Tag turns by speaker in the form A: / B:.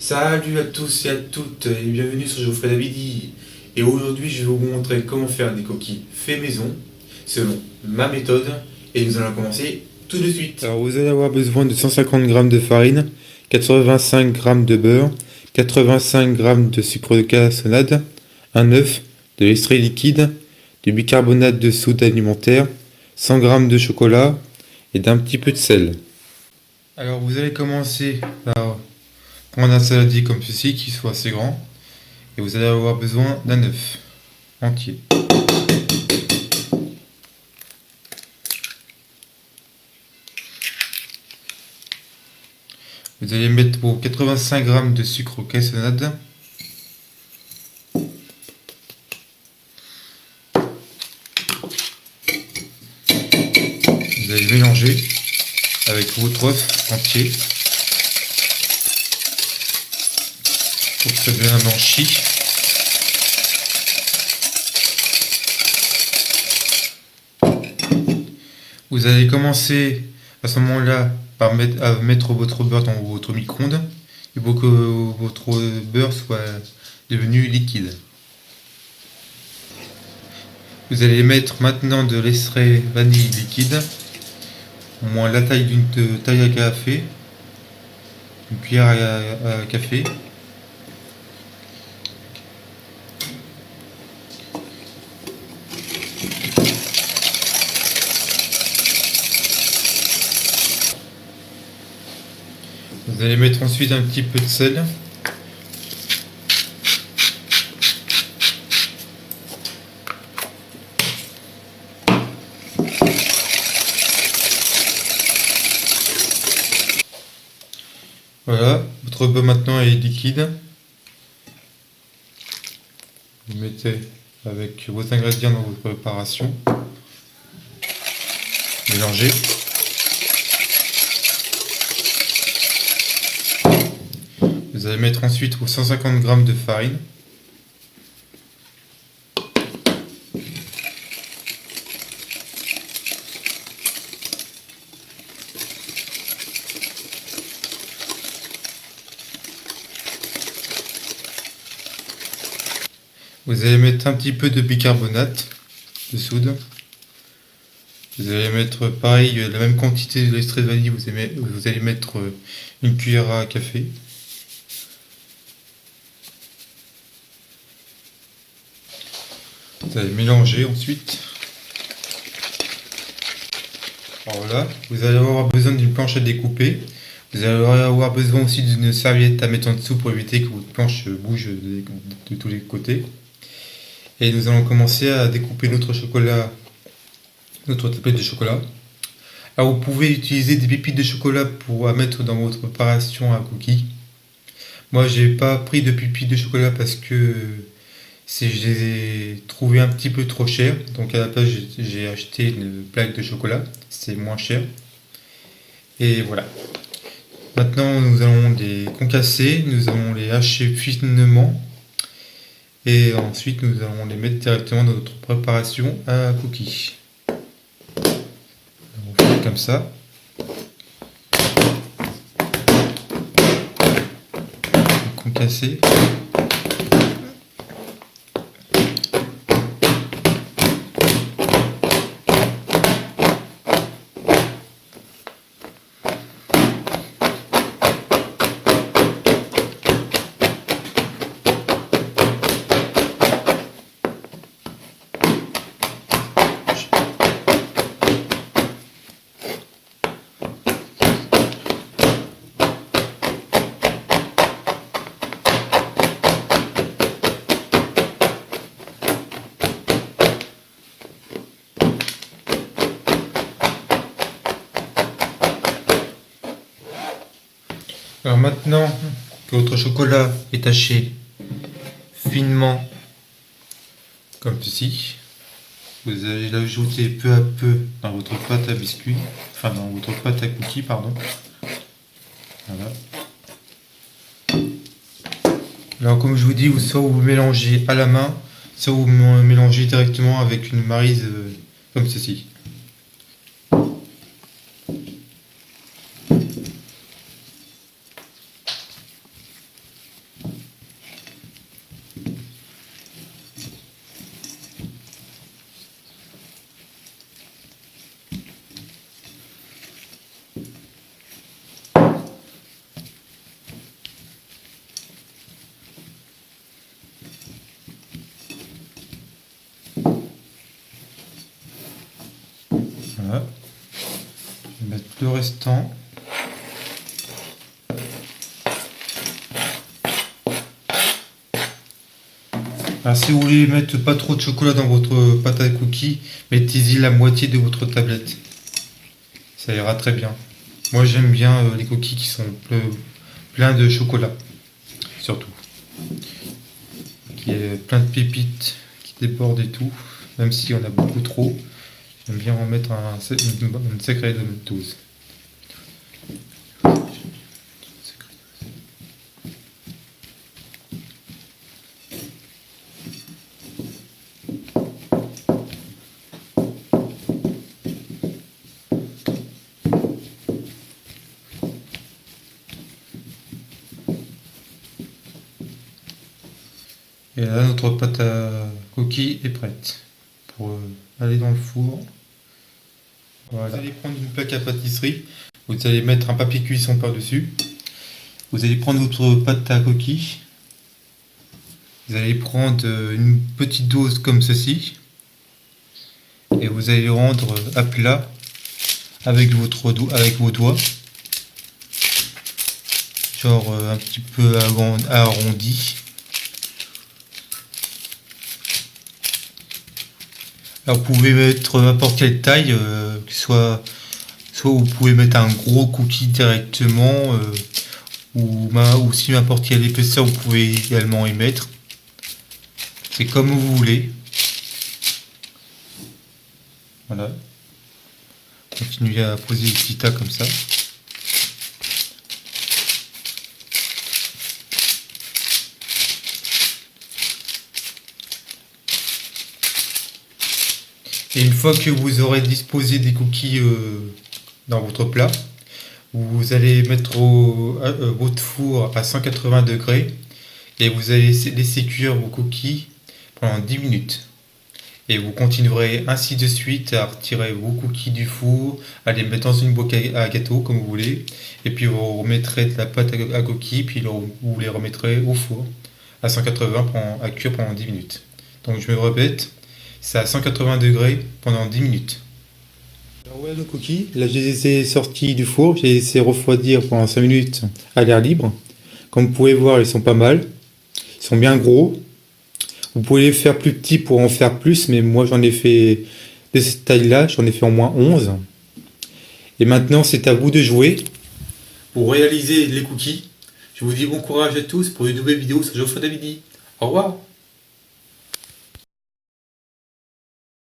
A: Salut à tous et à toutes et bienvenue sur Geoffrey Davidi. Et aujourd'hui je vais vous montrer comment faire des coquilles fait maison selon ma méthode et nous allons commencer tout de suite. Alors vous allez avoir besoin de 150 g de farine, 85 g de beurre, 85 g de sucre de cassonade, un œuf, de l'extrait liquide, du bicarbonate de soude alimentaire, 100 g de chocolat et d'un petit peu de sel. Alors vous allez commencer par prendre un saladier comme ceci qui soit assez grand et vous allez avoir besoin d'un œuf entier. Vous allez mettre pour 85 g de sucre au cassonade. Vous allez mélanger avec votre œuf entier pour que ça devienne blanchi. Vous allez commencer à ce moment-là par mettre votre beurre dans votre micro-ondes et pour que votre beurre soit devenu liquide. Vous allez mettre maintenant de l'extrait vanille liquide, au moins la taille d'une taille à café, une cuillère à café. Vous allez mettre ensuite un petit peu de sel. Voilà, votre beurre maintenant est liquide. Vous mettez avec vos ingrédients dans votre préparation. Mélangez. Vous allez mettre ensuite vos 150 g de farine. Vous allez mettre un petit peu de bicarbonate de soude. Vous allez mettre pareil la même quantité de l'extrait de vanille, vous allez mettre une cuillère à café. Vous allez mélanger ensuite. Alors voilà, vous allez avoir besoin d'une planche à découper. Vous allez avoir besoin aussi d'une serviette à mettre en dessous pour éviter que votre planche bouge de tous les côtés. Et nous allons commencer à découper notre chocolat, notre tablette de chocolat. Alors vous pouvez utiliser des pépites de chocolat pour mettre dans votre préparation à cookies. Moi j'ai pas pris de pépites de chocolat parce que je les ai trouvées un petit peu trop chères. Donc à la place j'ai acheté une plaque de chocolat, c'est moins cher. Et voilà. Maintenant nous allons les concasser, nous allons les hacher finement. Et ensuite nous allons les mettre directement dans notre préparation à cookies. On fait comme ça. Concasser. Alors maintenant que votre chocolat est taché finement comme ceci, vous allez l'ajouter peu à peu dans votre pâte à biscuits, enfin dans votre pâte à cookies, pardon. Voilà. Alors comme je vous dis, soit vous mélangez à la main, soit vous mélangez directement avec une maryse comme ceci. le restant. Alors si vous voulez mettre pas trop de chocolat dans votre pâte à cookies, mettez-y la moitié de votre tablette. Ça ira très bien. Moi j'aime bien les cookies qui sont pleins de chocolat, surtout. Qui est plein de pépites qui débordent et tout, même s'il y en a beaucoup trop. J'aime bien en mettre une sacrée dose. Et là, notre pâte à coquilles est prête pour aller dans le four. Voilà. Vous allez prendre une plaque à pâtisserie, vous allez mettre un papier cuisson par-dessus. Vous allez prendre votre pâte à coquilles. Vous allez prendre une petite dose comme ceci. Et vous allez rendre à plat avec vos doigts. Genre un petit peu arrondi. Alors vous pouvez mettre n'importe quelle taille, soit vous pouvez mettre un gros cookie directement, ou si n'importe quelle épaisseur vous pouvez également y mettre. C'est comme vous voulez. Voilà. Continuez à poser les petits tas comme ça. Et une fois que vous aurez disposé des cookies dans votre plat, vous allez mettre votre four à 180 degrés et vous allez laisser cuire vos cookies pendant 10 minutes. Et vous continuerez ainsi de suite à retirer vos cookies du four, à les mettre dans une boîte à gâteau comme vous voulez, et puis vous remettrez de la pâte à coquilles, puis vous les remettrez au four à 180 à cuire pendant 10 minutes. Donc je me répète, c'est à 180 degrés pendant 10 minutes. Alors voilà nos cookies, là je les ai sortis du four, j'ai laissé refroidir pendant 5 minutes à l'air libre. Comme vous pouvez voir, ils sont pas mal, ils sont bien gros. Vous pouvez les faire plus petits pour en faire plus, mais moi j'en ai fait de cette taille-là, j'en ai fait au moins 11. Et maintenant c'est à vous de jouer pour réaliser les cookies. Je vous dis bon courage à tous pour une nouvelle vidéo sur Geoffrey Davidi. Au revoir.